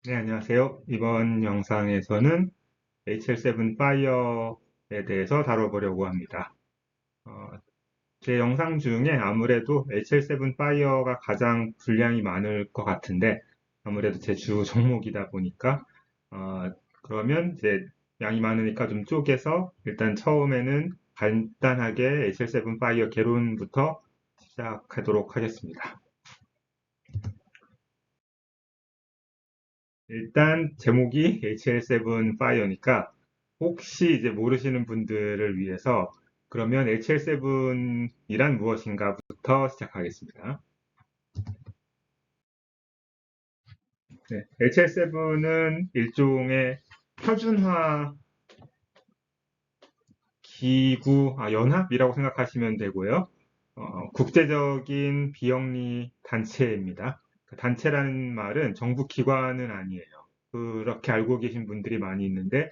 네, 안녕하세요. 이번 영상에서는 HL7 파이어에 대해서 다뤄보려고 합니다. 어, 제 영상 중에 아무래도 HL7 파이어가 가장 분량이 많을 것 같은데, 아무래도 제 주 종목이다 보니까, 그러면 이제 양이 많으니까 좀 쪼개서 일단 처음에는 간단하게 HL7 파이어 개론부터 시작하도록 하겠습니다. 일단 제목이 HL7 파이어니까 혹시 이제 모르시는 분들을 위해서 그러면 HL7이란 무엇인가부터 시작하겠습니다. 네, HL7은 일종의 표준화 기구, 연합이라고 생각하시면 되고요. 국제적인 비영리 단체입니다. 그 단체라는 말은 정부 기관은 아니에요. 그렇게 알고 계신 분들이 많이 있는데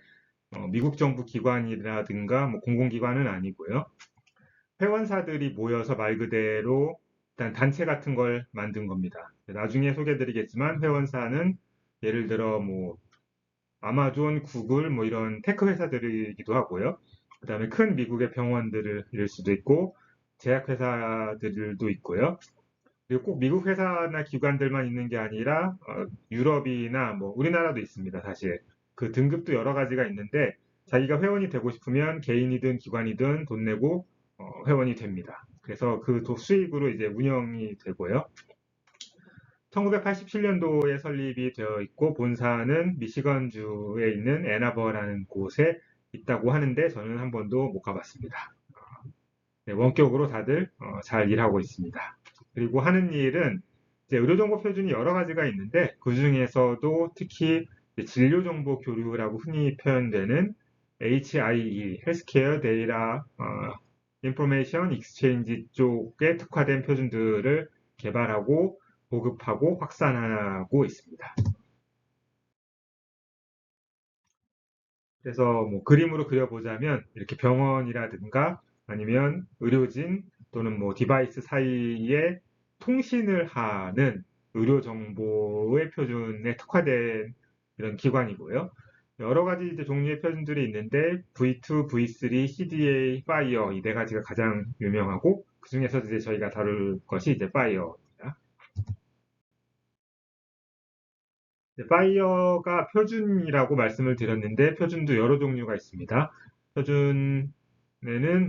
미국 정부 기관이라든가 뭐 공공기관은 아니고요. 회원사들이 모여서 말 그대로 일단 단체 같은 걸 만든 겁니다. 나중에 소개해드리겠지만 회원사는 예를 들어 뭐 아마존, 구글 뭐 이런 테크 회사들이기도 하고요. 그다음에 큰 미국의 병원들을 일 수도 있고 제약회사들도 있고요. 그리고 꼭 미국 회사나 기관들만 있는 게 아니라 유럽이나 뭐 우리나라도 있습니다. 사실 그 등급도 여러 가지가 있는데 자기가 회원이 되고 싶으면 개인이든 기관이든 돈 내고 회원이 됩니다. 그래서 그 수익으로 이제 운영이 되고요. 1987년도에 설립이 되어 있고 본사는 미시건주에 있는 애나버라는 곳에 있다고 하는데 저는 한 번도 못 가봤습니다. 네, 원격으로 다들 잘 일하고 있습니다. 그리고 하는 일은 이제 의료정보 표준이 여러 가지가 있는데 그 중에서도 특히 진료정보 교류라고 흔히 표현되는 HIE, Healthcare Data Information Exchange 쪽에 특화된 표준들을 개발하고 보급하고 확산하고 있습니다. 그래서 뭐 그림으로 그려보자면 이렇게 병원이라든가 아니면 의료진 또는 뭐 디바이스 사이에 통신을 하는 의료 정보의 표준에 특화된 이런 기관이고요. 여러 가지 이제 종류의 표준들이 있는데 V2, V3, CDA, Fire 이 네 가지가 가장 유명하고 그 중에서 이제 저희가 다룰 것이 이제 Fire입니다. 파이어가 표준이라고 말씀을 드렸는데 표준도 여러 종류가 있습니다. 표준에는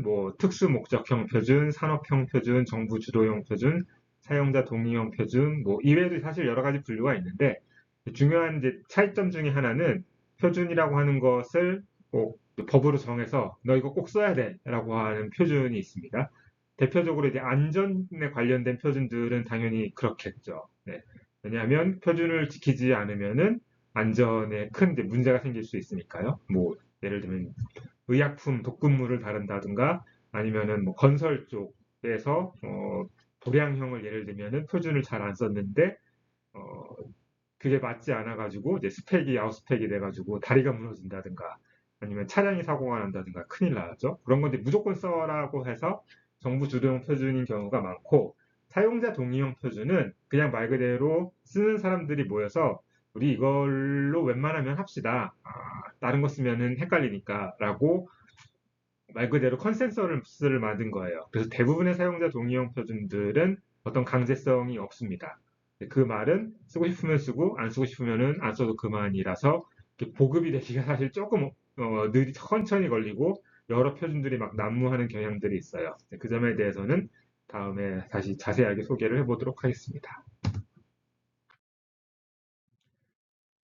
뭐 특수 목적형 표준, 산업형 표준, 정부 주도형 표준, 사용자 동의형 표준, 뭐 이외에도 사실 여러 가지 분류가 있는데 중요한 이제 차이점 중에 하나는 표준이라고 하는 것을 꼭 법으로 정해서 너 이거 꼭 써야 돼라고 하는 표준이 있습니다. 대표적으로 이제 안전에 관련된 표준들은 당연히 그렇겠죠. 네. 왜냐하면 표준을 지키지 않으면은 안전에 큰 이제 문제가 생길 수 있으니까요. 뭐 예를 들면 의약품, 독극물을 다룬다든가 아니면은 뭐 건설 쪽에서 도량형을 예를 들면은 표준을 잘 안 썼는데 어, 그게 맞지 않아 가지고 이제 스펙이 아웃스펙이 돼 가지고 다리가 무너진다든가 아니면 차량이 사고가 난다든가 큰일 나죠. 그런 건데 무조건 써라고 해서 정부 주도형 표준인 경우가 많고 사용자 동의형 표준은 그냥 말 그대로 쓰는 사람들이 모여서 우리 이걸로 웬만하면 합시다. 다른 거 쓰면은 헷갈리니까라고 말 그대로 컨센서스를 만든 거예요. 그래서 대부분의 사용자 동의형 표준들은 어떤 강제성이 없습니다. 그 말은 쓰고 싶으면 쓰고 안 쓰고 싶으면은 안 써도 그만이라서 보급이 되기가 사실 조금 천천히 걸리고 여러 표준들이 막 난무하는 경향들이 있어요. 그 점에 대해서는 다음에 다시 자세하게 소개를 해보도록 하겠습니다.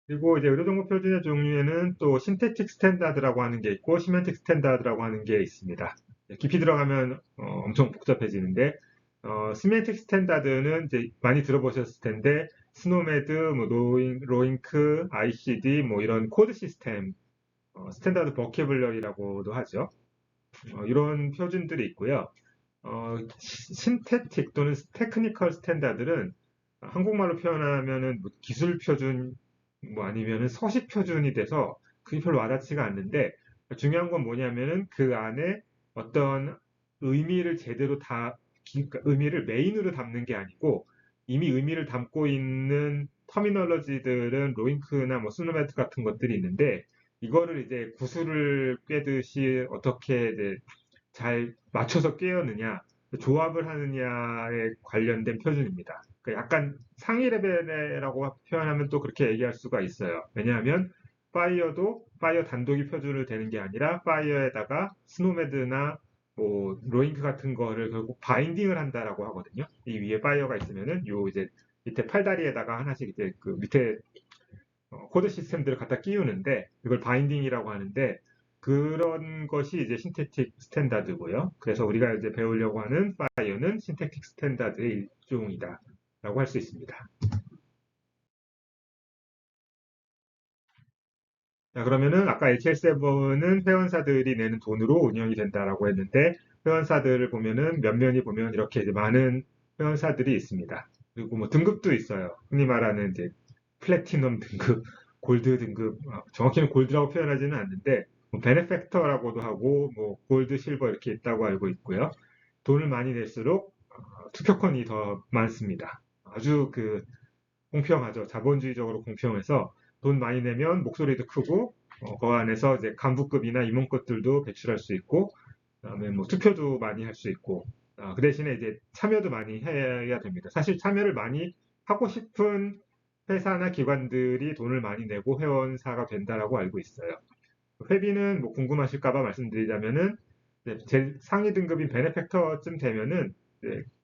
그리고 이제 의료정보 표준의 종류에는 또 신태틱 스탠다드라고 하는 게 있고 시멘틱 스탠다드라고 하는 게 있습니다. 깊이 들어가면 엄청 복잡해지는데 시멘틱 스탠다드는 이제 많이 들어보셨을 텐데 스노메드, 뭐 로잉크, ICD 뭐 이런 코드 시스템 스탠다드 버케블러리라고도 하죠. 이런 표준들이 있고요. 신테틱 또는 테크니컬 스탠다드는 한국말로 표현하면은 뭐 기술 표준 뭐 아니면은 서식 표준이 돼서 그게 별로 와닿지가 않는데 중요한 건 뭐냐면은 그 안에 어떤 의미를 제대로 그러니까 의미를 메인으로 담는 게 아니고 이미 의미를 담고 있는 터미널러지들은 로잉크나 뭐 스노매트 같은 것들이 있는데 이거를 이제 구슬을 꿰듯이 어떻게 이제 잘 맞춰서 꿰었느냐, 조합을 하느냐에 관련된 표준입니다. 그러니까 약간 상위 레벨이라고 표현하면 또 그렇게 얘기할 수가 있어요. 왜냐하면 파이어도 파이어 단독이 표준을 되는 게 아니라 파이어에다가 스노매드나 뭐 로잉크 같은 거를 결국 바인딩을 한다라고 하거든요. 이 위에 파이어가 있으면은 요 이제 밑에 팔다리에다가 하나씩 이제 그 밑에 코드 시스템들을 갖다 끼우는데 이걸 바인딩이라고 하는데 그런 것이 이제 신테틱 스탠다드고요. 그래서 우리가 이제 배우려고 하는 파이어는 신테틱 스탠다드의 일종이다라고 할 수 있습니다. 자, 그러면은 아까 HL7은 회원사들이 내는 돈으로 운영이 된다라고 했는데 회원사들을 보면은 몇 면이 보면 이렇게 이제 많은 회원사들이 있습니다. 그리고 뭐 등급도 있어요. 흔히 말하는 이제 플래티넘 등급, 골드 등급, 정확히는 골드라고 표현하지는 않는데 뭐 베네팩터라고도 하고 뭐 골드, 실버 이렇게 있다고 알고 있고요. 돈을 많이 낼수록 투표권이 더 많습니다. 아주 그 공평하죠. 자본주의적으로 공평해서 돈 많이 내면 목소리도 크고 그 안에서 이제 간부급이나 임원급들도 배출할 수 있고 그다음에 뭐 투표도 많이 할 수 있고 그 대신에 이제 참여도 많이 해야 됩니다. 사실 참여를 많이 하고 싶은 회사나 기관들이 돈을 많이 내고 회원사가 된다라고 알고 있어요. 회비는 뭐 궁금하실까봐 말씀드리자면은 제일 상위 등급인 베네팩터쯤 되면은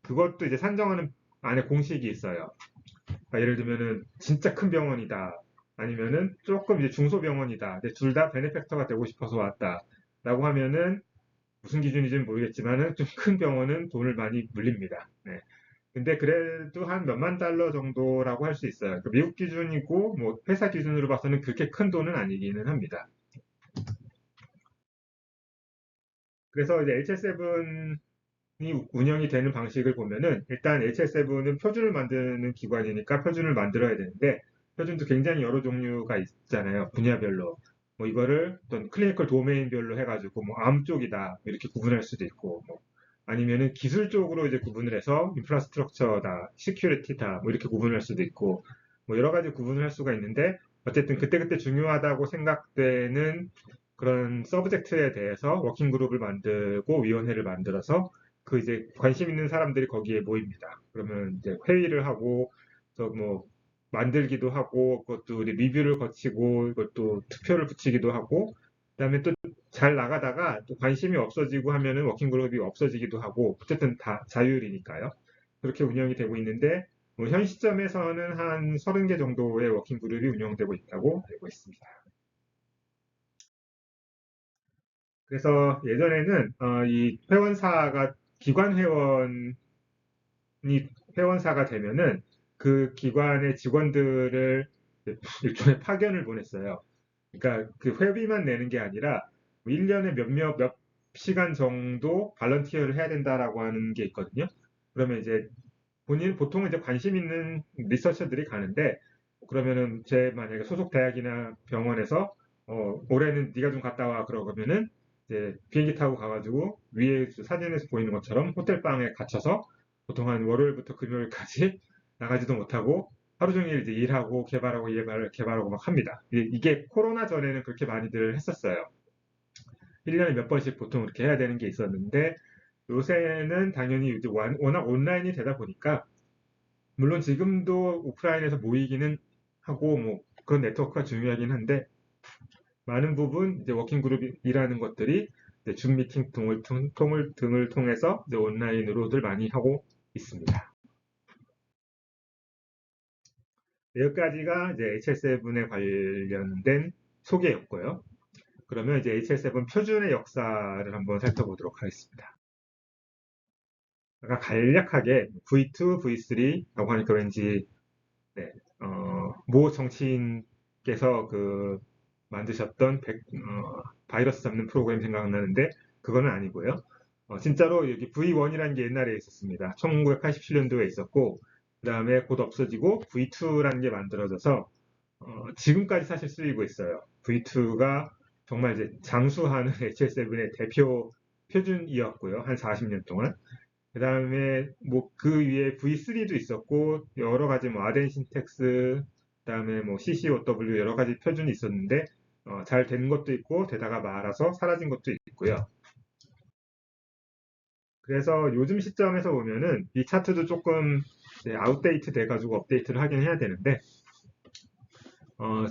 그것도 이제 산정하는 안에 공식이 있어요. 그러니까 예를 들면은 진짜 큰 병원이다. 아니면은 조금 이제 중소병원이다. 근데 둘 다 베네팩터가 되고 싶어서 왔다. 라고 하면은 무슨 기준인지는 모르겠지만은 좀 큰 병원은 돈을 많이 물립니다. 네. 근데 그래도 한 몇만 달러 정도라고 할 수 있어요. 그러니까 미국 기준이고 뭐 회사 기준으로 봐서는 그렇게 큰 돈은 아니기는 합니다. 그래서 이제 HL7이 운영이 되는 방식을 보면은 일단 HL7은 표준을 만드는 기관이니까 표준을 만들어야 되는데 표준도 굉장히 여러 종류가 있잖아요. 분야별로. 뭐 이거를 어떤 클리니컬 도메인별로 해가지고 뭐 암 쪽이다 이렇게 구분할 수도 있고 뭐 아니면은 기술 쪽으로 이제 구분을 해서 인프라스트럭처다, 시큐리티다 뭐 이렇게 구분할 수도 있고 뭐 여러 가지 구분을 할 수가 있는데 어쨌든 그때그때 중요하다고 생각되는 그런 서브젝트에 대해서 워킹 그룹을 만들고 위원회를 만들어서 그 이제 관심 있는 사람들이 거기에 모입니다. 그러면 이제 회의를 하고 뭐 만들기도 하고 그것도 우리 리뷰를 거치고 이것도 투표를 붙이기도 하고 그다음에 또 잘 나가다가 또 관심이 없어지고 하면은 워킹 그룹이 없어지기도 하고 어쨌든 다 자율이니까요. 그렇게 운영이 되고 있는데 뭐현 시점에서는 한 30개 정도의 워킹 그룹이 운영되고 있다고 알고 있습니다. 그래서 예전에는 이 회원사가 기관 회원이 회원사가 되면은 그 기관의 직원들을 일종의 파견을 보냈어요. 그러니까 그 회비만 내는 게 아니라 1년에 몇 시간 정도 발런티어를 해야 된다라고 하는 게 있거든요. 그러면 이제 보통은 이제 관심 있는 리서처들이 가는데 그러면은 제 만약에 소속 대학이나 병원에서 올해는 네가 좀 갔다 와 그러면은 이제 비행기 타고 가가지고 위에 사진에서 보이는 것처럼 호텔 방에 갇혀서 보통 한 월요일부터 금요일까지 나가지도 못하고 하루 종일 이제 일하고 개발하고 막 합니다. 이게 코로나 전에는 그렇게 많이들 했었어요. 1년에 몇 번씩 보통 그렇게 해야 되는 게 있었는데 요새는 당연히 이제 워낙 온라인이 되다 보니까 물론 지금도 오프라인에서 모이기는 하고 뭐 그런 네트워크가 중요하긴 한데 많은 부분 이제 워킹 그룹이라는 것들이 이제 줌 미팅 등을 통해서 이제 온라인으로들 많이 하고 있습니다. 여기까지가 이제 HL7에 관련된 소개였고요. 그러면 이제 HL7 표준의 역사를 한번 살펴보도록 하겠습니다. 아까 간략하게 V2, V3라고 하니까 왠지 네, 모 정치인께서 만드셨던 바이러스 잡는 프로그램 생각나는데 그거는 아니고요. 진짜로 여기 V1이라는 게 옛날에 있었습니다. 1987년도에 있었고 그 다음에 곧 없어지고 V2라는 게 만들어져서 지금까지 사실 쓰이고 있어요. V2가 정말 이제 장수하는 HL7의 대표 표준이었고요. 한 40년 동안. 그 다음에 뭐 그 위에 V3도 있었고 여러 가지 뭐 아덴 신텍스 그다음에 뭐 CCOW 여러 가지 표준이 있었는데 잘 된 것도 있고 되다가 말아서 사라진 것도 있고요. 그래서 요즘 시점에서 보면은 이 차트도 조금 이제 아웃데이트 돼가지고 업데이트를 하긴 해야 되는데 어,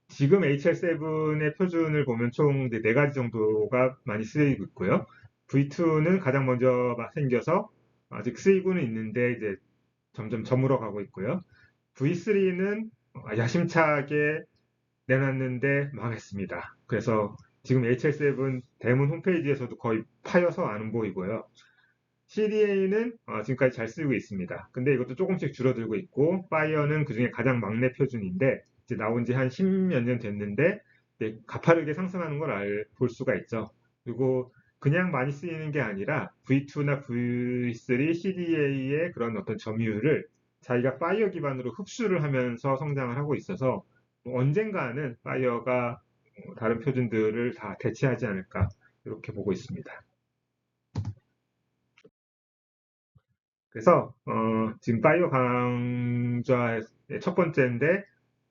지금 HL7의 표준을 보면 총 이제 네 가지 정도가 많이 쓰이고 있고요. V2는 가장 먼저 생겨서 아직 쓰이고는 있는데 이제 점점 저물어 가고 있고요. V3는 야심차게 내놨는데 망했습니다. 그래서 지금 HL7 대문 홈페이지에서도 거의 파여서 안 보이고요. CDA는 지금까지 잘 쓰고 있습니다. 근데 이것도 조금씩 줄어들고 있고, 파이어는 그중에 가장 막내 표준인데, 이제 나온 지 한 10몇 년 됐는데, 가파르게 상승하는 걸 볼 수가 있죠. 그리고 그냥 많이 쓰이는 게 아니라 V2나 V3, CDA의 그런 어떤 점유율을 자기가 파이어 기반으로 흡수를 하면서 성장을 하고 있어서 뭐 언젠가는 파이어가 다른 표준들을 다 대체하지 않을까 이렇게 보고 있습니다. 그래서 지금 파이어 강좌의 첫 번째인데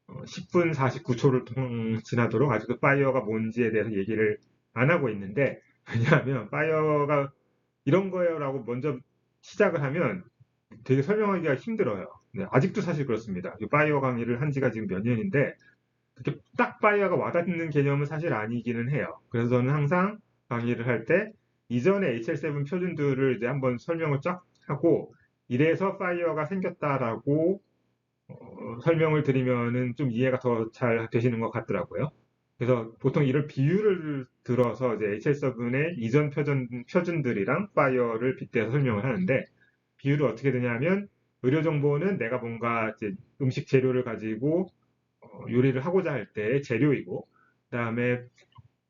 10분 49초를 지나도록 아직도 파이어가 뭔지에 대해서 얘기를 안 하고 있는데 왜냐하면 파이어가 이런 거예요라고 먼저 시작을 하면 되게 설명하기가 힘들어요. 네, 아직도 사실 그렇습니다. 이 파이어 강의를 한 지가 지금 몇 년인데 그렇게 딱 파이어가 와닿는 개념은 사실 아니기는 해요. 그래서 저는 항상 강의를 할 때 이전에 HL7 표준들을 이제 한번 설명을 쫙 하고 이래서 파이어가 생겼다라고 설명을 드리면은 좀 이해가 더 잘 되시는 것 같더라고요. 그래서 보통 이런 비유를 들어서 이제 HL7의 이전 표준들이랑 파이어를 빗대서 설명을 하는데 비유를 어떻게 드냐면 의료 정보는 내가 뭔가 이제 음식 재료를 가지고 요리를 하고자 할 때 재료이고, 그다음에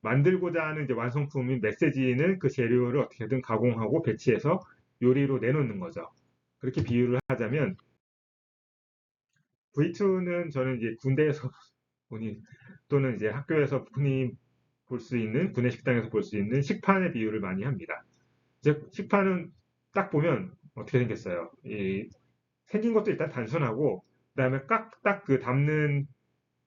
만들고자 하는 이제 완성품인 메시지는 그 재료를 어떻게든 가공하고 배치해서 요리로 내놓는 거죠. 그렇게 비유를 하자면 V2는 저는 이제 군대에서 보니 또는 이제 학교에서 흔히 볼 수 있는 구내 식당에서 볼 수 있는 식판의 비유를 많이 합니다. 즉 식판은 딱 보면 어떻게 생겼어요? 생긴 것도 일단 단순하고 그다음에 딱 그 담는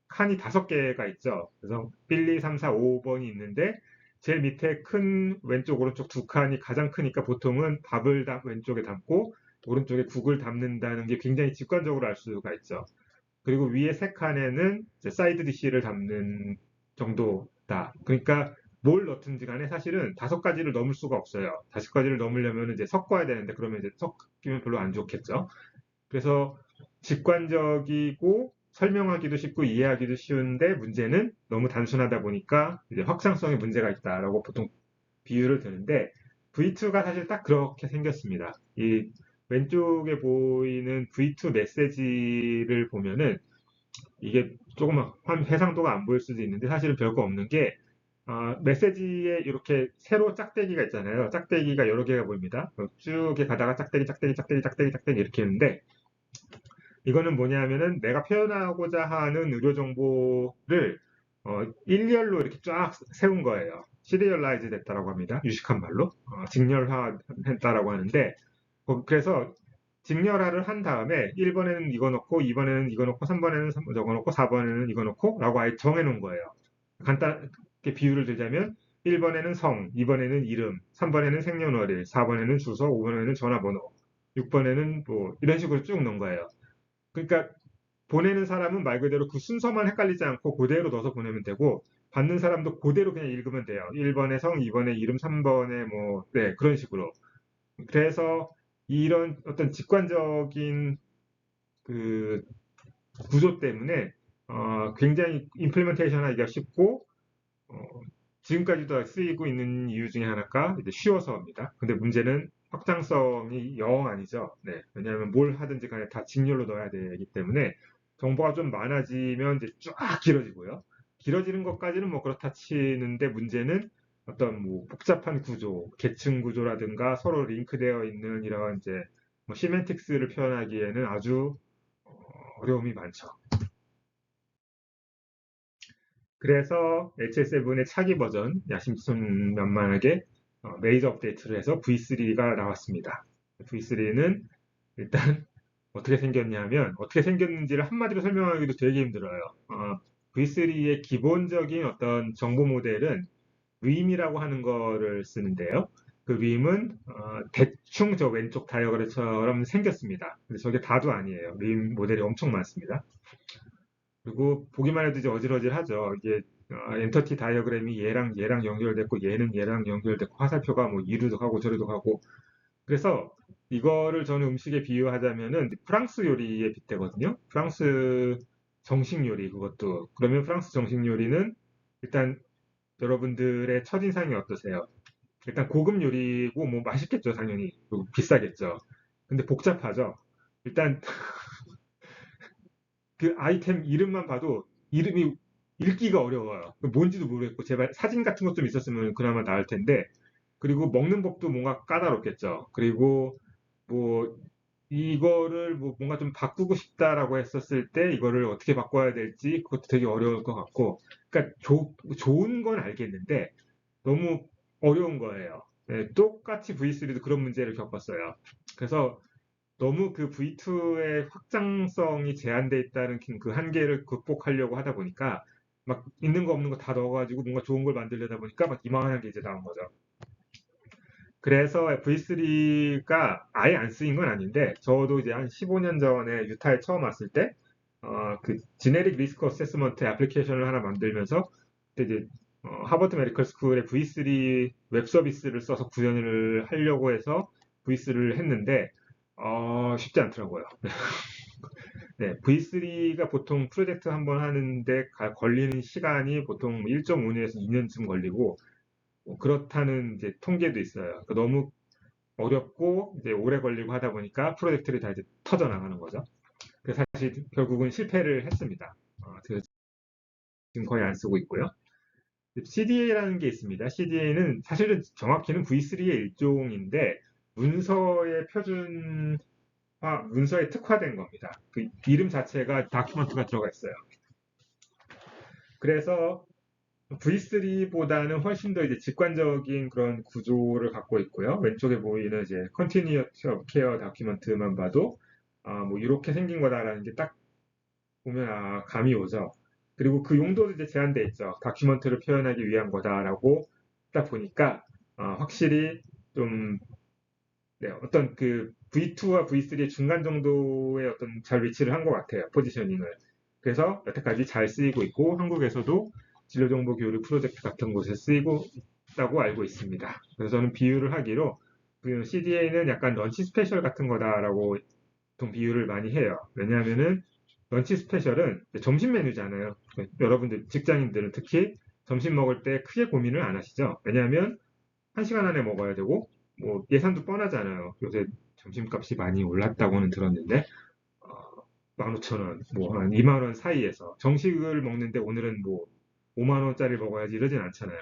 칸이 5개가 있죠. 그래서 1, 2, 3, 4, 5번이 있는데 제일 밑에 큰 왼쪽 오른쪽 두 칸이 가장 크니까 보통은 밥을 왼쪽에 담고 오른쪽에 국을 담는다는 게 굉장히 직관적으로 알 수가 있죠. 그리고 위에 세 칸에는 사이드 디시를 담는 정도다. 그러니까 뭘 넣든지 간에 사실은 5가지를 넘을 수가 없어요. 5가지를 넘으려면 이제 섞어야 되는데 그러면 이제 섞이면 별로 안 좋겠죠. 그래서 직관적이고 설명하기도 쉽고 이해하기도 쉬운데 문제는 너무 단순하다 보니까 이제 확장성에 문제가 있다라고 보통 비유를 드는데 V2가 사실 딱 그렇게 생겼습니다. 이 왼쪽에 보이는 V2 메시지를 보면은 이게 조금 해상도가 안 보일 수도 있는데 사실은 별거 없는 게 메시지에 이렇게 세로 짝대기가 있잖아요. 짝대기가 여러 개가 보입니다. 쭉 이렇게 가다가 짝대기, 짝대기, 짝대기, 짝대기, 짝대기 이렇게 있는데 이거는 뭐냐면은 내가 표현하고자 하는 의료 정보를 일렬로 이렇게 쫙 세운 거예요. 시리얼라이즈 됐다라고 합니다. 유식한 말로. 직렬화했다라고 하는데 그래서 직렬화를 한 다음에 1번에는 이거 넣고 2번에는 이거 넣고 3번에는 저거 넣고 4번에는 이거 넣고 라고 아예 정해 놓은 거예요. 간단하게 비유를 들자면 1번에는 성, 2번에는 이름, 3번에는 생년월일, 4번에는 주소, 5번에는 전화번호, 6번에는 뭐 이런 식으로 쭉 넣은 거예요. 그러니까 보내는 사람은 말 그대로 그 순서만 헷갈리지 않고 그대로 넣어서 보내면 되고 받는 사람도 그대로 그냥 읽으면 돼요. 1번에 성, 2번에 이름, 3번에 뭐 네, 그런 식으로. 그래서 이런 어떤 직관적인 그 구조 때문에 굉장히 임플리멘테이션 하기가 쉽고 어, 지금까지도 쓰이고 있는 이유 중에 하나가 이제 쉬워서입니다. 근데 문제는 확장성이 영 아니죠. 네, 왜냐하면 뭘 하든지 간에 다 직렬로 넣어야 되기 때문에 정보가 좀 많아지면 이제 쫙 길어지고요. 길어지는 것까지는 뭐 그렇다 치는데 문제는 어떤 뭐 복잡한 구조, 계층 구조라든가 서로 링크되어 있는 이런 이제 뭐 시멘틱스를 표현하기에는 아주 어려움이 많죠. 그래서 HS7의 차기 버전 야심천만만하게 메이저 업데이트를 해서 V3가 나왔습니다. V3는 일단 어떻게 생겼냐면 어떻게 생겼는지를 한마디로 설명하기도 되게 힘들어요. V3의 기본적인 어떤 정보 모델은 림이라고 하는 거를 쓰는데요. 그 림은 대충 저 왼쪽 다이어그램처럼 생겼습니다. 근데 저게 다도 아니에요. 림 모델이 엄청 많습니다. 그리고 보기만 해도 이제 어질어질하죠. 이게 엔터티 다이어그램이 얘랑 연결됐고 얘는 얘랑 연결됐고 화살표가 뭐 이리도 가고 저리도 가고 그래서 이거를 저는 음식에 비유하자면은 프랑스 요리에 빗대거든요. 프랑스 정식 요리 그것도 그러면 프랑스 정식 요리는 일단 여러분들의 첫인상이 어떠세요? 일단 고급 요리고 뭐 맛있겠죠 당연히 그리고 비싸겠죠. 근데 복잡하죠. 일단 그 아이템 이름만 봐도 이름이 읽기가 어려워요. 뭔지도 모르겠고 제발 사진 같은 것 좀 있었으면 그나마 나을 텐데 그리고 먹는 법도 뭔가 까다롭겠죠. 그리고 뭐 이거를 뭐 뭔가 좀 바꾸고 싶다라고 했었을 때 이거를 어떻게 바꿔야 될지 그것도 되게 어려울 것 같고 그러니까 좋은 건 알겠는데 너무 어려운 거예요. 네, 똑같이 V3도 그런 문제를 겪었어요. 그래서 너무 그 V2의 확장성이 제한돼 있다는 그 한계를 극복하려고 하다 보니까 막 있는 거 없는 거 다 넣어가지고 뭔가 좋은 걸 만들려다 보니까 막 이만한 게 이제 나온 거죠. 그래서 V3가 아예 안 쓰인 건 아닌데 저도 이제 한 15년 전에 유타에 처음 왔을 때 그 지네릭 리스크 어세스먼트 애플리케이션을 하나 만들면서 그때 이제 하버드 메디컬 스쿨의 V3 웹 서비스를 써서 구현을 하려고 해서 V3를 했는데 쉽지 않더라고요. 네, V3가 보통 프로젝트 한 번 하는데 걸리는 시간이 보통 1.5년에서 2년쯤 걸리고 뭐 그렇다는 이제 통계도 있어요. 그러니까 너무 어렵고 이제 오래 걸리고 하다 보니까 프로젝트를 다 이제 터져 나가는 거죠. 그래서 사실 결국은 실패를 했습니다. 그래서 지금 거의 안 쓰고 있고요. CDA라는 게 있습니다. CDA는 사실은 정확히는 V3의 일종인데 문서의 표준화, 문서에 특화된 겁니다. 그 이름 자체가 다큐먼트가 들어가 있어요. 그래서 V3보다는 훨씬 더 이제 직관적인 그런 구조를 갖고 있고요. 왼쪽에 보이는 이제 Continuity of Care 다큐먼트만 봐도 뭐 이렇게 생긴 거다라는 게 딱 보면 감이 오죠. 그리고 그 용도도 이제 제한돼 있죠. 다큐먼트를 표현하기 위한 거다라고 딱 보니까 확실히 좀 네, 어떤 그 V2와 V3의 중간 정도의 어떤 잘 위치를 한 것 같아요. 포지셔닝을. 그래서 여태까지 잘 쓰이고 있고 한국에서도 진로정보교육 프로젝트 같은 곳에 쓰이고 있다고 알고 있습니다. 그래서 저는 비유를 하기로 그 CDA는 약간 런치 스페셜 같은 거다라고 보통 비유를 많이 해요. 왜냐하면은 런치 스페셜은 점심 메뉴잖아요. 여러분들 직장인들은 특히 점심 먹을 때 크게 고민을 안 하시죠. 왜냐하면 1시간 안에 먹어야 되고 뭐 예산도 뻔하잖아요. 요새 점심값이 많이 올랐다고는 들었는데 15,000원, 뭐 한 2만 원 사이에서 정식을 먹는데 오늘은 뭐 5만 원짜리 먹어야지 이러진 않잖아요.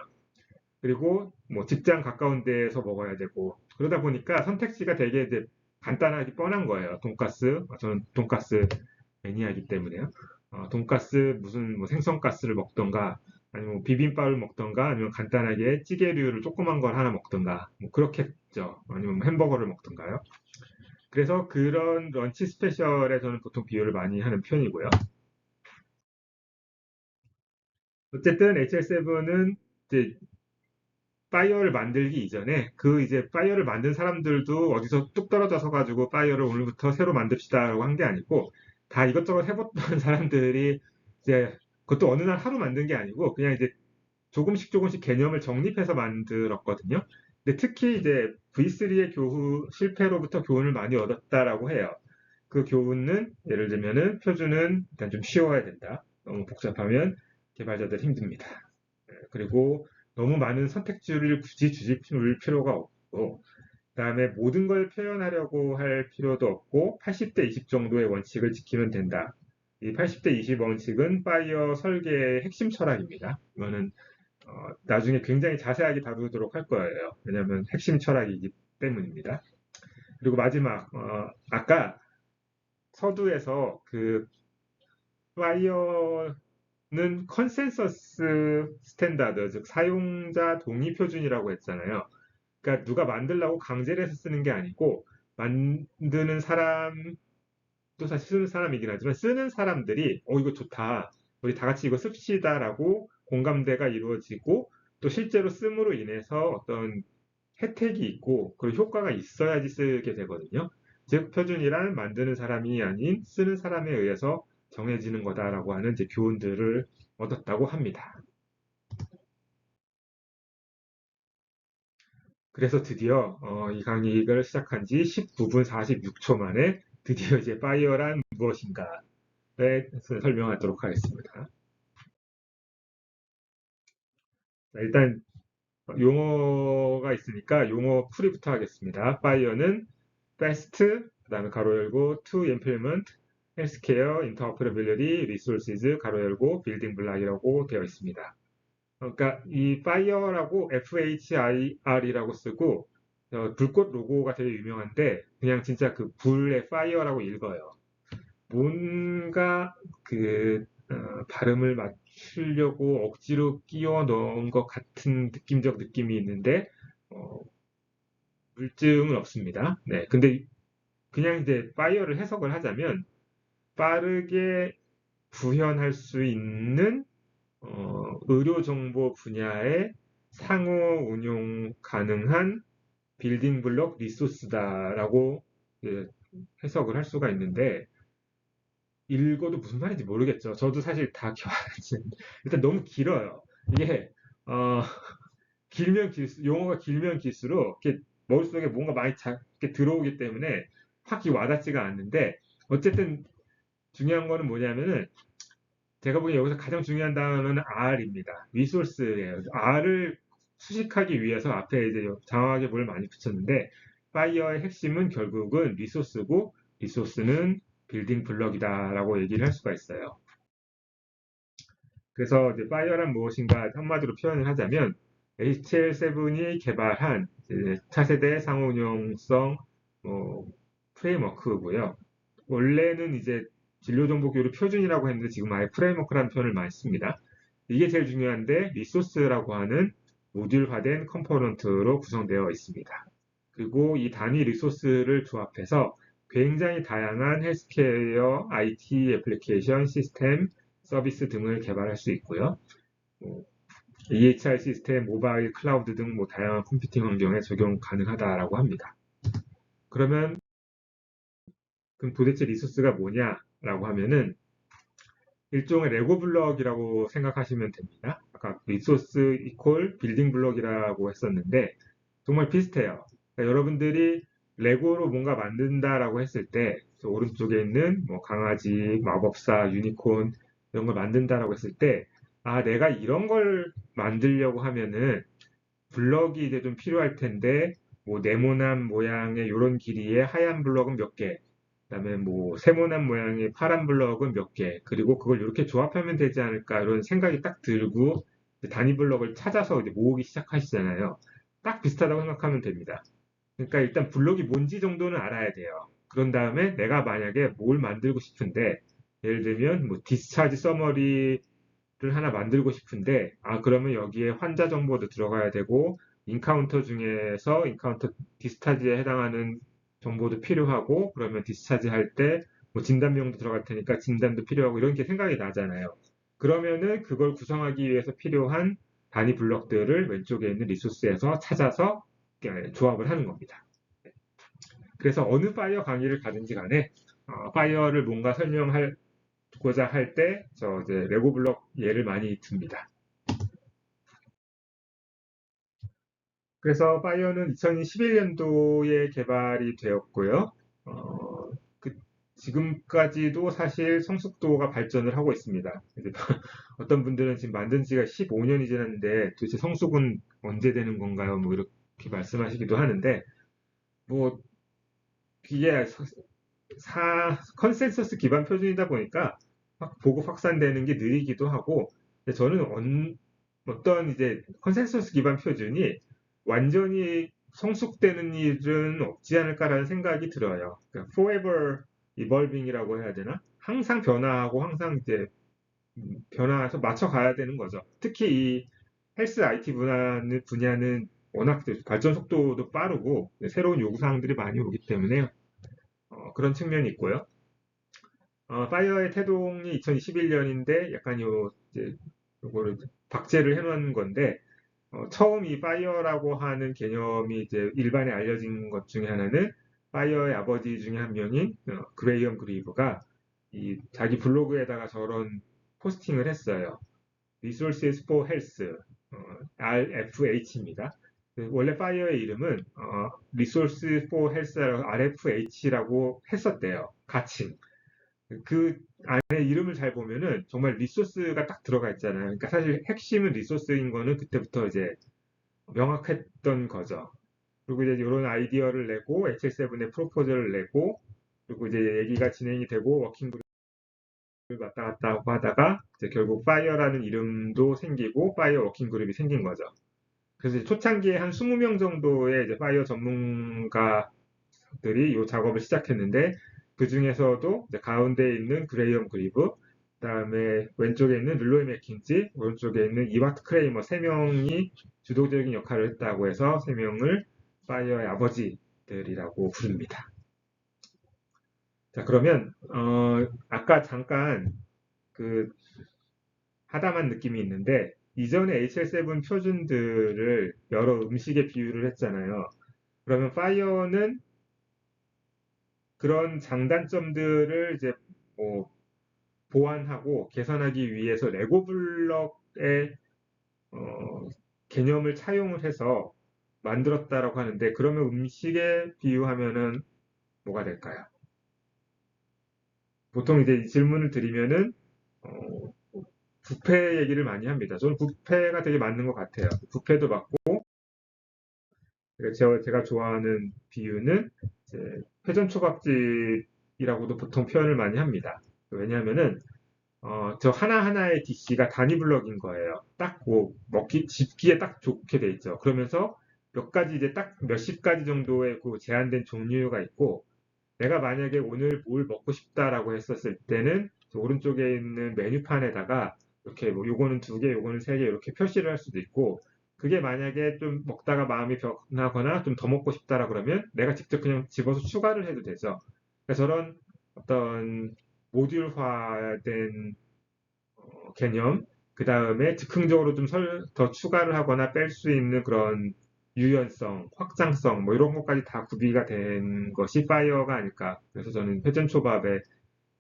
그리고 뭐 직장 가까운 데에서 먹어야 되고 그러다 보니까 선택지가 되게 이제 간단하기 뻔한 거예요. 돈가스, 저는 돈가스 매니아이기 때문에요. 돈가스 무슨 뭐 생선가스를 먹던가 아니면 뭐 비빔밥을 먹던가 아니면 간단하게 찌개류를 조그만 걸 하나 먹던가 뭐 그렇겠죠. 아니면 뭐 햄버거를 먹던가요. 그래서 그런 런치 스페셜에 저는 보통 비유를 많이 하는 편이고요. 어쨌든 HL7은 이제 파이어를 만들기 이전에 그 이제 파이어를 만든 사람들도 어디서 뚝 떨어져서 가지고 파이어를 오늘부터 새로 만듭시다라고 한 게 아니고 다 이것저것 해봤던 사람들이 이제 그것도 어느 날 하루 만든 게 아니고 그냥 이제 조금씩 조금씩 개념을 정립해서 만들었거든요. 근데 특히 이제 V3의 교후 실패로부터 교훈을 많이 얻었다라고 해요. 그 교훈은 예를 들면은 표준은 일단 좀 쉬워야 된다. 너무 복잡하면 개발자들 힘듭니다. 그리고 너무 많은 선택지를 굳이 주실 필요가 없고, 그다음에 모든 걸 표현하려고 할 필요도 없고, 80대 20 정도의 원칙을 지키면 된다. 이 80대 20 원칙은 파이어 설계의 핵심 철학입니다. 이거는 나중에 굉장히 자세하게 다루도록 할 거예요. 왜냐하면 핵심 철학이기 때문입니다. 그리고 마지막, 아까 서두에서 그 파이어는 컨센서스 스탠다드, 즉 사용자 동의 표준이라고 했잖아요. 그러니까 누가 만들라고 강제를 해서 쓰는 게 아니고 만드는 사람도 사실 쓰는 사람이긴 하지만 쓰는 사람들이 이거 좋다. 우리 다 같이 이거 씁시다라고 공감대가 이루어지고 또 실제로 씀으로 인해서 어떤 혜택이 있고 그리고 효과가 있어야지 쓰게 되거든요. 즉 표준이란 만드는 사람이 아닌 쓰는 사람에 의해서 정해지는 거다라고 하는 이제 교훈들을 얻었다고 합니다. 그래서 드디어 이 강의를 시작한 지 19분 46초 만에 드디어 이제 파이어란 무엇인가에 대해서 설명하도록 하겠습니다. 자, 일단 용어가 있으니까 용어 풀이부터 하겠습니다. 파이어는 fast, 그다음에 가로 열고 to implement, healthcare, interoperability, resources, 가로 열고 building block이라고 되어 있습니다. 그러니까 이 fire라고 FHIR이라고 쓰고 불꽃 로고가 되게 유명한데 그냥 진짜 그 불의 fire라고 읽어요. 뭔가 그 발음을 맞추려고 억지로 끼워 넣은 것 같은 느낌적 느낌이 있는데 어, 물증은 없습니다. 네, 근데 그냥 이제 fire를 해석을 하자면 빠르게 구현할 수 있는 의료 정보 분야의 상호 운용 가능한 빌딩 블록 리소스다라고 해석을 할 수가 있는데 읽어도 무슨 말인지 모르겠죠. 저도 사실 다 일단 너무 길어요. 이게 어, 길면 길수록 용어가 길면 길수록 이렇게 머릿속에 뭔가 많이 이렇게 들어오기 때문에 확 와닿지가 않는데 어쨌든 중요한 거는 뭐냐면은 제가 보기엔 여기서 가장 중요한 단어는 R입니다. 리소스예요. R을 수식하기 위해서 앞에 이제 장황하게 뭘 많이 붙였는데 파이어의 핵심은 결국은 리소스고 리소스는 빌딩 블럭이다라고 얘기를 할 수가 있어요. 그래서 이제 파이어란 무엇인가 한마디로 표현을 하자면 HL7이 개발한 차세대 상호운용성 프레임워크고요. 원래는 이제 진료정보교류 표준이라고 했는데 지금 아예 프레임워크라는 표현을 많이 씁니다. 이게 제일 중요한데 리소스라고 하는 모듈화된 컴포넌트로 구성되어 있습니다. 그리고 이 단위 리소스를 조합해서 굉장히 다양한 헬스케어, IT 애플리케이션, 시스템, 서비스 등을 개발할 수 있고요. EHR 시스템, 모바일, 클라우드 등 다양한 컴퓨팅 환경에 적용 가능하다라고 합니다. 그러면 그럼 도대체 리소스가 뭐냐라고 하면은 일종의 레고 블럭이라고 생각하시면 됩니다. 아까 리소스 이퀄 빌딩 블럭이라고 했었는데 정말 비슷해요. 그러니까 여러분들이 레고로 뭔가 만든다라고 했을 때 오른쪽에 있는 강아지, 마법사, 유니콘 이런 걸 만든다라고 했을 때 내가 이런 걸 만들려고 하면은 블럭이 이제 좀 필요할 텐데 네모난 모양의 이런 길이의 하얀 블럭은 몇 개, 그다음에 세모난 모양의 파란 블럭은 몇 개, 그리고 그걸 이렇게 조합하면 되지 않을까 이런 생각이 딱 들고 단위 블럭을 찾아서 이제 모으기 시작하시잖아요. 딱 비슷하다고 생각하면 됩니다. 그러니까 일단 블럭이 뭔지 정도는 알아야 돼요. 그런 다음에 내가 만약에 뭘 만들고 싶은데 예를 들면 디스차지 서머리를 하나 만들고 싶은데 그러면 여기에 환자 정보도 들어가야 되고 인카운터 중에서 인카운터 디스차지에 해당하는 정보도 필요하고 그러면 디스차지 할 때 진단 비용도 들어갈 테니까 진단도 필요하고 이런 게 생각이 나잖아요. 그러면은 그걸 구성하기 위해서 필요한 단위 블럭들을 왼쪽에 있는 리소스에서 찾아서 조합을 하는 겁니다. 그래서 어느 파이어 강의를 가든지 간에 파이어를 뭔가 설명하고자 할 때 저 이제 레고 블럭 예를 많이 듭니다. 그래서 파이어는 2011년도에 개발이 되었고요. 그 지금까지도 사실 성숙도가 발전을 하고 있습니다. 어떤 분들은 지금 만든 지가 15년이 지났는데 도대체 성숙은 언제 되는 건가요? 이렇게 말씀하시기도 하는데 뭐 이게 컨센서스 기반 표준이다 보니까 막 보고 확산되는 게 느리기도 하고 저는 어떤 이제 컨센서스 기반 표준이 완전히 성숙되는 일은 없지 않을까라는 생각이 들어요. 그러니까 forever evolving이라고 해야 되나? 항상 변화하고 항상 이제 변화해서 맞춰가야 되는 거죠. 특히 이 헬스 IT 분야는 워낙 발전 속도도 빠르고 새로운 요구사항들이 많이 오기 때문에 그런 측면이 있고요. 파이어의 태동이 2021년인데 약간 요거를 박제를 해놓은 건데 처음 이 파이어라고 하는 개념이 이제 일반에 알려진 것 중에 하나는 파이어의 아버지 중에 한 명인 그레이엄 그리브가 이 자기 블로그에다가 저런 포스팅을 했어요. Resources for Health, RFH입니다. 원래 파이어의 이름은 Resources for Health라고 RFH라고 했었대요. 가칭. 그 안에 이름을 잘 보면은 정말 리소스가 딱 들어가 있잖아요. 그러니까 사실 핵심은 리소스인 거는 그때부터 이제 명확했던 거죠. 그리고 이제 이런 아이디어를 내고 HL7에 프로포즈를 내고 그리고 이제 얘기가 진행이 되고 워킹그룹을 왔다 갔다 하고 하다가 이제 결국 파이어라는 이름도 생기고 파이어 워킹그룹이 생긴 거죠. 그래서 이제 초창기에 한 20명 정도의 이제 파이어 전문가들이 이 작업을 시작했는데 그 중에서도 가운데 있는 그레이엄 그리브, 그다음에 왼쪽에 있는 룰로이 맥킨지, 오른쪽에 있는 이와트 크레이머 세 명이 주도적인 역할을 했다고 해서 세 명을 파이어의 아버지들이라고 부릅니다. 자, 그러면 아까 잠깐 그 하다만 느낌이 있는데 이전에 HL7 표준들을 여러 음식에 비유를 했잖아요. 그러면 파이어는 그런 장단점들을 이제 뭐 보완하고 개선하기 위해서 레고 블럭의 개념을 차용을 해서 만들었다라고 하는데 그러면 음식에 비유하면은 뭐가 될까요? 보통 이제 이 질문을 드리면은 어, 뷔페 얘기를 많이 합니다. 저는 뷔페가 되게 맞는 것 같아요. 뷔페도 맞고 제가 좋아하는 비유는 이제 회전초밥집이라고도 보통 표현을 많이 합니다. 왜냐하면은 저 하나하나의 디시가 단위 블럭인 거예요. 딱 뭐, 집기에 딱 좋게 돼 있죠. 그러면서 몇 가지 이제 딱 몇십 가지 정도의 그 제한된 종류가 있고, 내가 만약에 오늘 뭘 먹고 싶다라고 했었을 때는 저 오른쪽에 있는 메뉴판에다가 이렇게 뭐 요거는 두 개, 요거는 세 개 이렇게 표시를 할 수도 있고, 그게 만약에 좀 먹다가 마음이 변하거나 좀 더 먹고 싶다라 그러면 내가 직접 그냥 집어서 추가를 해도 되죠. 그러니까 저런 어떤 모듈화된 개념, 그 다음에 즉흥적으로 좀 더 추가를 하거나 뺄 수 있는 그런 유연성, 확장성, 뭐 이런 것까지 다 구비가 된 것이 파이어가 아닐까. 그래서 저는 회전초밥의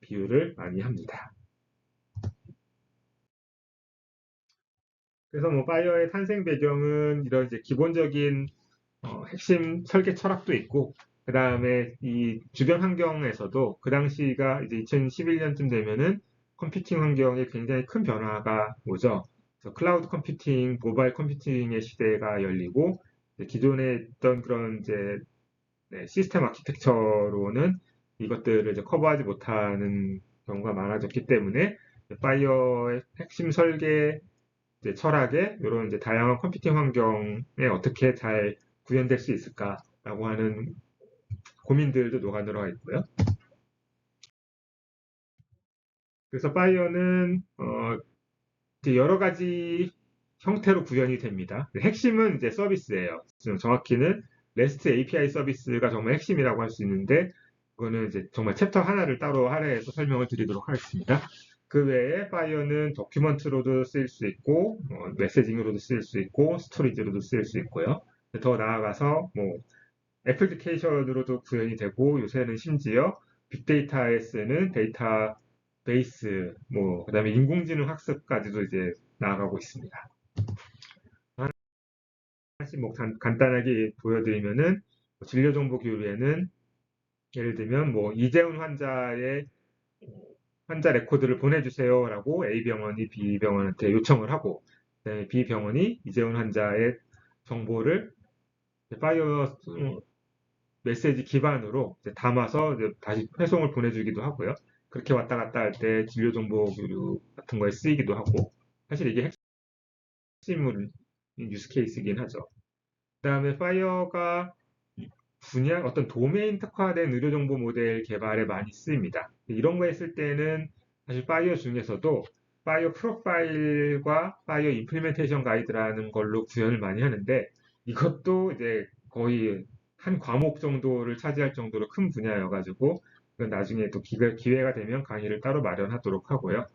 비유를 많이 합니다. 그래서 뭐 파이어의 탄생 배경은 이런 이제 기본적인 핵심 설계 철학도 있고, 그 다음에 이 주변 환경에서도 그 당시가 이제 2011년쯤 되면은 컴퓨팅 환경에 굉장히 큰 변화가 오죠. 그래서 클라우드 컴퓨팅, 모바일 컴퓨팅의 시대가 열리고, 기존에 있던 그런 이제 시스템 아키텍처로는 이것들을 이제 커버하지 못하는 경우가 많아졌기 때문에 파이어의 핵심 설계 이제 철학에 이런 이제 다양한 컴퓨팅 환경에 어떻게 잘 구현될 수 있을까라고 하는 고민들도 녹아 들어가 있고요. 그래서 파이어는 이제 여러 가지 형태로 구현이 됩니다. 핵심은 이제 서비스예요. 정확히는 REST API 서비스가 정말 핵심이라고 할 수 있는데 그거는 이제 정말 챕터 하나를 따로 할애해서 설명을 드리도록 하겠습니다. 그 외에 파이어는 도큐먼트로도 쓰일 수 있고 메시징으로도 쓰일 수 있고 스토리지로도 쓰일 수 있고요. 더 나아가서 뭐 애플리케이션으로도 구현이 되고 요새는 심지어 빅데이터에 쓰는 데이터베이스 뭐 그다음에 인공지능 학습까지도 이제 나아가고 있습니다. 하나씩 뭐 간단하게 보여드리면은 진료 정보 교류에는 예를 들면 뭐 이재훈 환자의 환자 레코드를 보내주세요라고 A 병원이 B 병원한테 요청을 하고 B 병원이 이재훈 환자의 정보를 파이어 메시지 기반으로 담아서 다시 회송을 보내주기도 하고요. 그렇게 왔다 갔다 할 때 진료 정보 교류 같은 거에 쓰이기도 하고 사실 이게 핵심은 유스 케이스이긴 하죠. 그다음에 파이어가 분야 어떤 도메인 특화된 의료 정보 모델 개발에 많이 쓰입니다. 이런 거 했을 때는 사실 파이어 중에서도 파이어 프로파일과 파이어 임플리멘테이션 가이드라는 걸로 구현을 많이 하는데 이것도 이제 거의 한 과목 정도를 차지할 정도로 큰 분야여가지고 그건 나중에 또 기회가 되면 강의를 따로 마련하도록 하고요.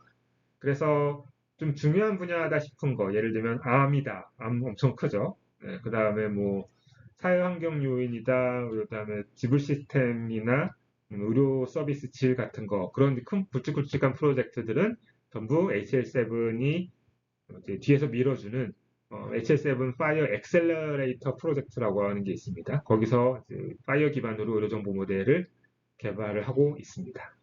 그래서 좀 중요한 분야다 싶은 거, 예를 들면 암이다. 암 엄청 크죠. 네, 그 다음에 뭐 사회환경 요인이다. 그 다음에 지불 시스템이나 의료 서비스 질 같은 거, 그런 큰 굵직굵직한 프로젝트들은 전부 HL7이 뒤에서 밀어주는 HL7 파이어 엑셀러레이터 프로젝트라고 하는 게 있습니다. 거기서 파이어 기반으로 의료 정보 모델을 개발을 하고 있습니다.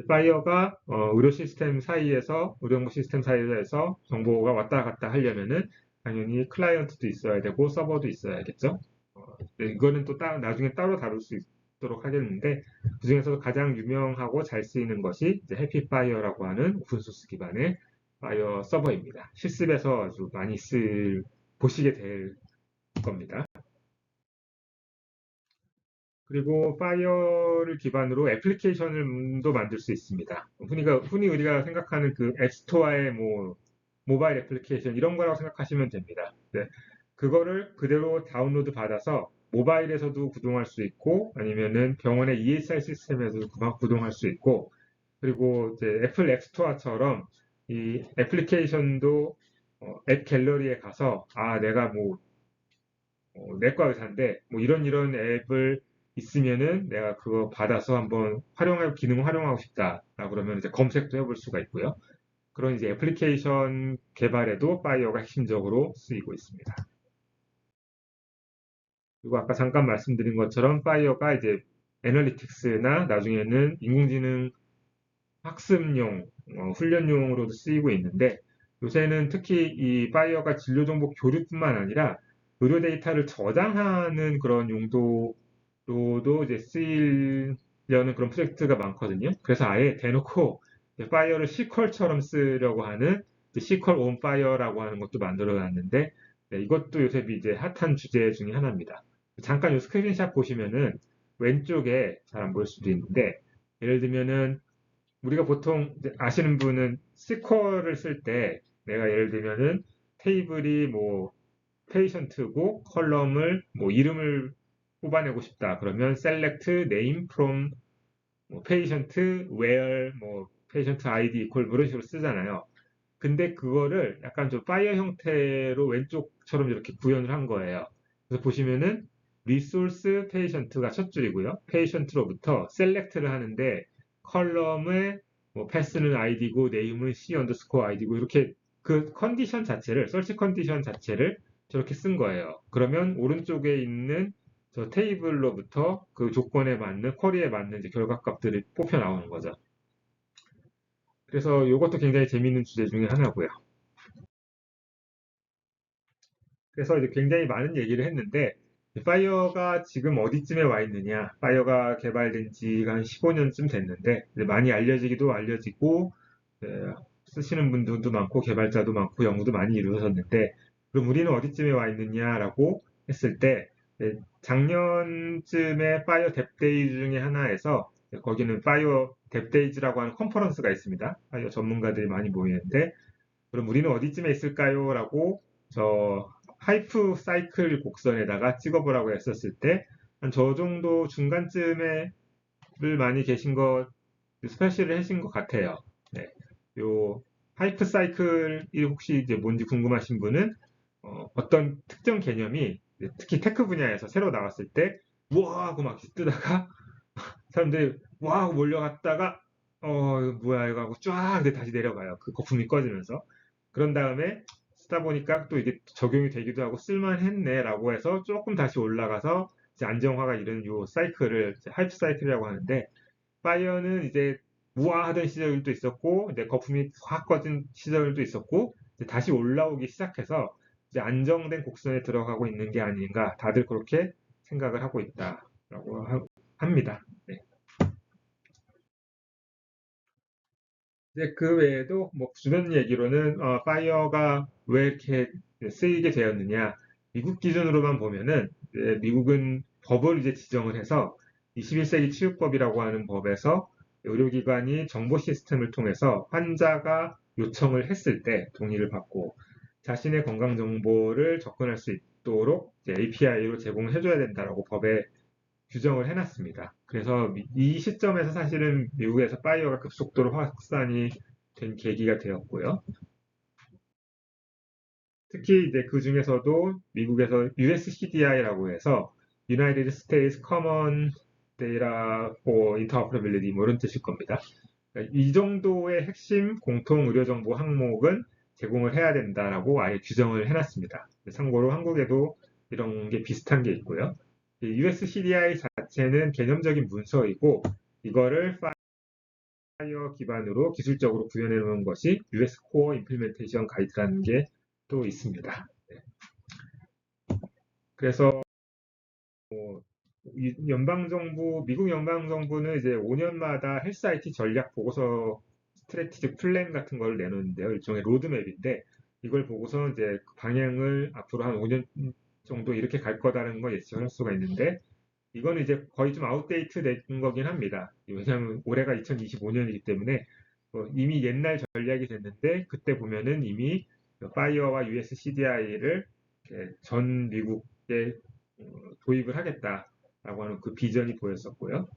파이어가 의료 시스템 사이에서 의료정보 시스템 사이에서 정보가 왔다 갔다 하려면은 당연히 클라이언트도 있어야 되고 서버도 있어야겠죠. 네, 이거는 또 나중에 따로 다룰 수 있도록 하겠는데 그중에서도 가장 유명하고 잘 쓰이는 것이 해피파이어라고 하는 오픈소스 기반의 파이어 서버입니다. 실습에서 아주 많이 보시게 될 겁니다. 그리고 파이어를 기반으로 애플리케이션도 만들 수 있습니다. 흔히 우리가 생각하는 그 앱스토어의 뭐 모바일 애플리케이션 이런 거라고 생각하시면 됩니다. 네. 그거를 그대로 다운로드 받아서 모바일에서도 구동할 수 있고 아니면은 병원의 EHR 시스템에서도 구동할 수 있고 그리고 이제 애플 앱스토어처럼 이 애플리케이션도 앱 갤러리에 가서 내가 뭐 내과 의사인데 뭐 이런 앱을 있으면은 내가 그거 받아서 한번 기능을 활용하고 싶다. 그러면 이제 검색도 해볼 수가 있고요. 그런 이제 애플리케이션 개발에도 파이어가 핵심적으로 쓰이고 있습니다. 그리고 아까 잠깐 말씀드린 것처럼 파이어가 이제 애널리틱스나 나중에는 인공지능 학습용, 훈련용으로도 쓰이고 있는데 요새는 특히 이 파이어가 진료정보 교류뿐만 아니라 의료 데이터를 저장하는 그런 용도로도 이제 쓰이려는 그런 프로젝트가 많거든요. 그래서 아예 대놓고 파이어를 시퀄처럼 쓰려고 하는 시퀄 온 파이어라고 하는 것도 만들어 놨는데 네, 이것도 요새 이제 핫한 주제 중에 하나입니다. 잠깐 요 스크린샷 보시면은 왼쪽에 잘 안 보일 수도 있는데 예를 들면은 우리가 보통 아시는 분은 스쿼어를 쓸 때 내가 예를 들면은 테이블이 뭐 페이션트고 컬럼을 뭐 이름을 뽑아내고 싶다. 그러면 select name from 뭐 patient where 뭐 patient ID 이퀄 이런 식으로 쓰잖아요. 근데 그거를 약간 좀 파이어 형태로 왼쪽처럼 이렇게 구현을 한 거예요. 그래서 보시면은 resource patient가 첫 줄이고요. patient로부터 select를 하는데 컬럼에 뭐 pass는 id고 name은 c underscore id고 이렇게 그 컨디션 자체를 서치 컨디션 자체를 저렇게 쓴 거예요. 그러면 오른쪽에 있는 저 테이블로부터 그 조건에 맞는 쿼리에 맞는 이제 결과값들이 뽑혀 나오는 거죠. 그래서 이것도 굉장히 재밌는 주제 중에 하나고요. 그래서 이제 굉장히 많은 얘기를 했는데, 파이어가 지금 어디쯤에 와 있느냐? 파이어가 개발된 지가 한 15년쯤 됐는데, 이제 많이 알려지기도 알려지고, 쓰시는 분들도 많고, 개발자도 많고, 연구도 많이 이루어졌는데, 그럼 우리는 어디쯤에 와 있느냐라고 했을 때, 작년쯤에 파이어 뎁데이 중에 하나에서, 거기는 파이어 뎁데이즈라고 하는 컨퍼런스가 있습니다. 파이어 전문가들이 많이 모이는데, 그럼 우리는 어디쯤에 있을까요? 라고 저 하이프 사이클 곡선에다가 찍어보라고 했었을 때, 한 저 정도 중간쯤에 를 많이 계신 스페셜을 하신 것 같아요. 네. 요 하이프 사이클이 혹시 이제 뭔지 궁금하신 분은 떤 특정 개념이 특히 테크 분야에서 새로 나왔을 때 우와 하고 막 뜨다가 사람들이 와 하고 몰려갔다가 이거 뭐야 이거 하고 쫙 근데 다시 내려가요. 그 거품이 꺼지면서. 그런 다음에 쓰다 보니까 또 이게 적용이 되기도 하고 쓸만했네라고 해서 조금 다시 올라가서 이제 안정화가 이르는 요 사이클을 하이프 사이클이라고 하는데 파이어는 이제 우아하던 시절도 있었고 이제 거품이 확 꺼진 시절도 있었고 이제 다시 올라오기 시작해서 이제 안정된 곡선에 들어가고 있는 게 아닌가 다들 그렇게 생각을 하고 있다라고 합니다. 네. 이제 그 외에도 뭐 주변 얘기로는 파이어가 왜 이렇게 쓰이게 되었느냐 미국 기준으로만 보면은 미국은 법을 이제 지정을 해서 21세기 치유법이라고 하는 법에서 의료기관이 정보 시스템을 통해서 환자가 요청을 했을 때 동의를 받고 자신의 건강 정보를 접근할 수 있도록 API로 제공해줘야 된다라고 법에 규정을 해놨습니다. 그래서 이 시점에서 사실은 미국에서 파이어가 급속도로 확산이 된 계기가 되었고요. 특히 이제 그 중에서도 미국에서 USCDI라고 해서 United States Common Data for Interoperability 뭐 이런 뜻일 겁니다. 그러니까 이 정도의 핵심 공통 의료 정보 항목은 제공을 해야 된다라고 아예 규정을 해놨습니다. 참고로 한국에도 이런 게 비슷한 게 있고요. USCDI 자체는 개념적인 문서이고 이거를 파이어 기반으로 기술적으로 구현해 놓은 것이 US Core Implementation Guide라는 게 또 있습니다. 그래서 미국 연방정부는 이제 5년마다 헬스 IT 전략 보고서 스트래티직 플랜 같은 걸 내놓는데요. 일종의 로드맵인데 이걸 보고서 이제 방향을 앞으로 한 5년 정도 이렇게 갈 거다라는 걸 예측할 수가 있는데 이거는 이제 거의 좀 아웃데이트 된 거긴 합니다. 왜냐하면 올해가 2025년이기 때문에 이미 옛날 전략이 됐는데 그때 보면은 이미 파이어와 USCDI를 전 미국에 도입을 하겠다라고 하는 그 비전이 보였었고요.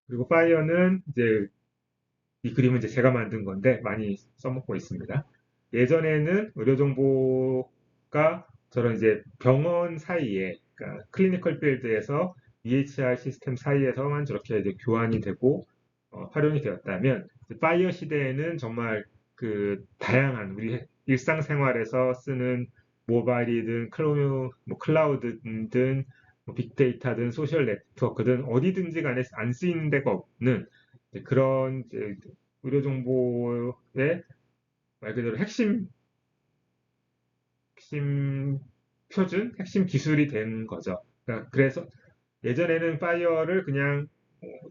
그리고 파이어는 이제 이 그림은 이제 제가 만든 건데 많이 써먹고 있습니다. 예전에는 의료 정보가 저런 이제 병원 사이에, 그러니까 클리니컬 필드에서 EHR 시스템 사이에서만 저렇게 이제 교환이 되고 활용이 되었다면 파이어 시대에는 정말 그 다양한 우리 일상생활에서 쓰는 모바일이든 클라우드든 빅데이터든 소셜 네트워크든 어디든지 간에 안 쓰이는 데가 없는 그런 이제 의료 정보의 말 그대로 핵심 표준, 핵심 기술이 된 거죠. 그러니까 그래서 예전에는 파이어를 그냥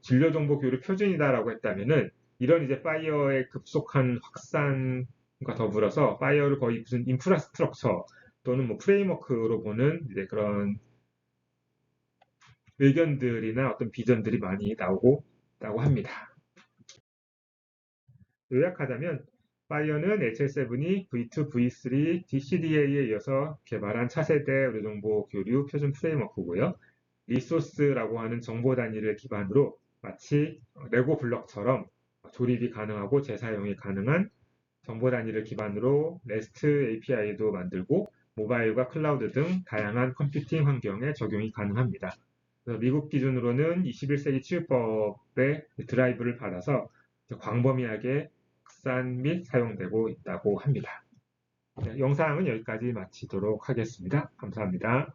진료 정보 교류 표준이다라고 했다면은 이런 이제 파이어의 급속한 확산과 더불어서 파이어를 거의 무슨 인프라스트럭처 또는 뭐 프레임워크로 보는 이제 그런 의견들이나 어떤 비전들이 많이 나오고 있다고 합니다. 요약하자면 파이어는 HL7이 V2, V3, DCDA에 이어서 개발한 차세대 의료정보 교류 표준 프레임워크고요. 리소스라고 하는 정보 단위를 기반으로 마치 레고 블럭처럼 조립이 가능하고 재사용이 가능한 정보 단위를 기반으로 REST API도 만들고 모바일과 클라우드 등 다양한 컴퓨팅 환경에 적용이 가능합니다. 미국 기준으로는 21세기 치유법의 드라이브를 받아서 광범위하게 확산 및 사용되고 있다고 합니다. 영상은 여기까지 마치도록 하겠습니다. 감사합니다.